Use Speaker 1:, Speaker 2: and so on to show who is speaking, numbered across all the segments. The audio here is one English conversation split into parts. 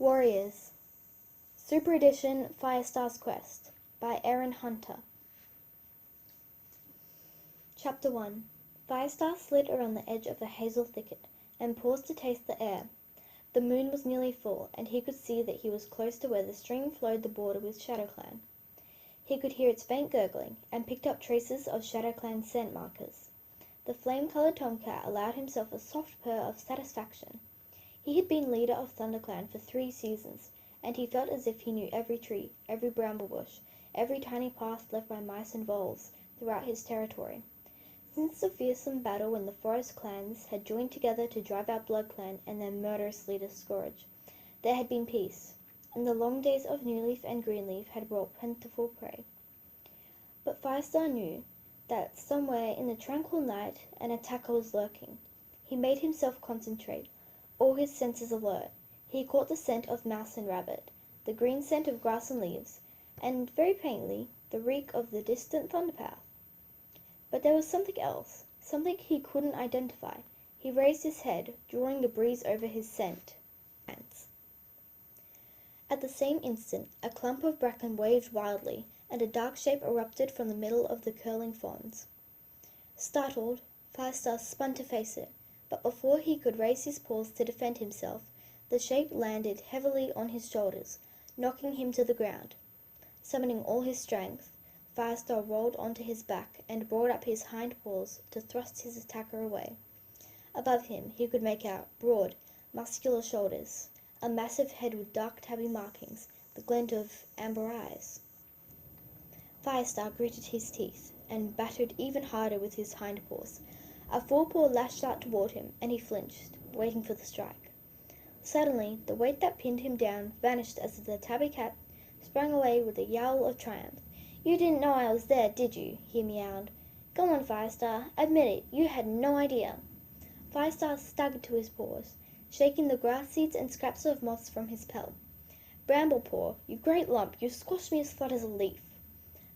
Speaker 1: Warriors, Super Edition Firestars Quest by Erin. Chapter 1. Firestar slid around the edge of a hazel thicket and paused to taste the air. The moon was nearly full, and he could see that he was close to where the stream flowed the border with ShadowClan. He could hear its faint gurgling, and picked up traces of ShadowClan's scent markers. The flame-colored tomcat allowed himself a soft purr of satisfaction. He had been leader of ThunderClan for 3 seasons, and he felt as if he knew every tree, every bramble bush, every tiny path left by mice and voles throughout his territory. Since the fearsome battle when the forest clans had joined together to drive out BloodClan and their murderous leader Scourge, there had been peace, and the long days of Newleaf and Greenleaf had brought plentiful prey. But Firestar knew that somewhere in the tranquil night an attacker was lurking. He made himself concentrate, all his senses alert. He caught the scent of mouse and rabbit, the green scent of grass and leaves, and, very faintly, the reek of the distant thunderpath. But there was something else, something he couldn't identify. He raised his head, drawing the breeze over his scent. At the same instant, a clump of bracken waved wildly, and a dark shape erupted from the middle of the curling fronds. Startled, Firestar spun to face it, but before he could raise his paws to defend himself, the shape landed heavily on his shoulders, knocking him to the ground. Summoning all his strength, Firestar rolled onto his back and brought up his hind paws to thrust his attacker away. Above him he could make out broad, muscular shoulders, a massive head with dark tabby markings, the glint of amber eyes. Firestar gritted his teeth and battered even harder with his hind paws. A forepaw lashed out toward him, and he flinched, waiting for the strike. Suddenly, the weight that pinned him down vanished as the tabby cat sprang away with a yowl of triumph. "You didn't know I was there, did you?" he meowed. "Go on, Firestar, admit it, you had no idea." Firestar staggered to his paws, shaking the grass seeds and scraps of moss from his pelt. "Bramblepaw, you great lump, you squashed me as flat as a leaf."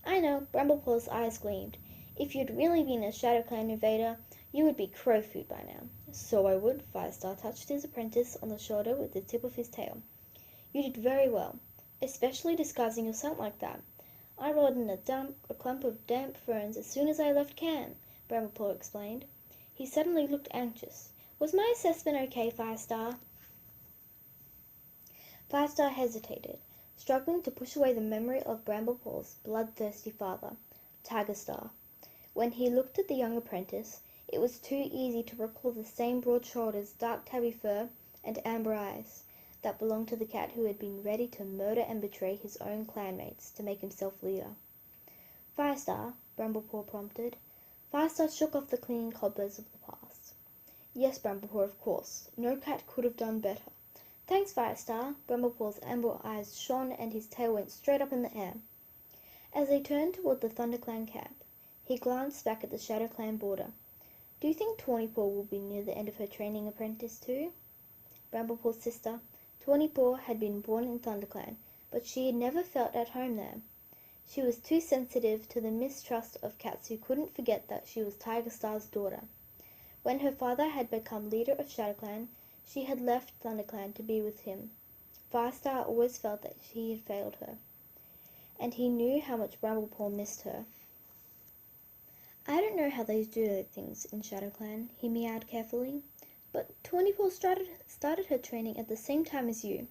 Speaker 1: "I know," Bramblepaw's eyes gleamed. "If you'd really been a ShadowClan invader, you would be crow food by now." "So I would." Firestar touched his apprentice on the shoulder with the tip of his tail. "You did very well, especially disguising your scent like that. I rolled in a clump of damp ferns as soon as I left camp," Bramblepaw explained. He suddenly looked anxious. "Was my assessment okay, Firestar?" Firestar hesitated, struggling to push away the memory of Bramblepaw's bloodthirsty father, Tigerstar. When he looked at the young apprentice, it was too easy to recall the same broad shoulders, dark tabby fur, and amber eyes that belonged to the cat who had been ready to murder and betray his own clanmates to make himself leader. "Firestar," Bramblepaw prompted. Firestar shook off the clinging cobwebs of the past. "Yes, Bramblepaw, of course. No cat could have done better." "Thanks, Firestar." Bramblepaw's amber eyes shone and his tail went straight up in the air. As they turned toward the ThunderClan camp, he glanced back at the ShadowClan border. "Do you think Tawnypaw will be near the end of her training apprentice too?" Bramblepaw's sister, Tawnypaw, had been born in ThunderClan, but she had never felt at home there. She was too sensitive to the mistrust of cats who couldn't forget that she was Tigerstar's daughter. When her father had become leader of ShadowClan, she had left ThunderClan to be with him. Firestar always felt that he had failed her, and he knew how much Bramblepaw missed her. "I don't know how they do their things in ShadowClan," he meowed carefully, "but Tawnypaw started her training at the same time as you,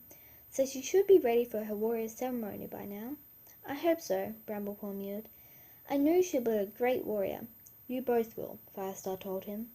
Speaker 1: so she should be ready for her warrior ceremony by now." "I hope so," Bramblepaw mewed. "I know she'll be a great warrior." "You both will," Firestar told him.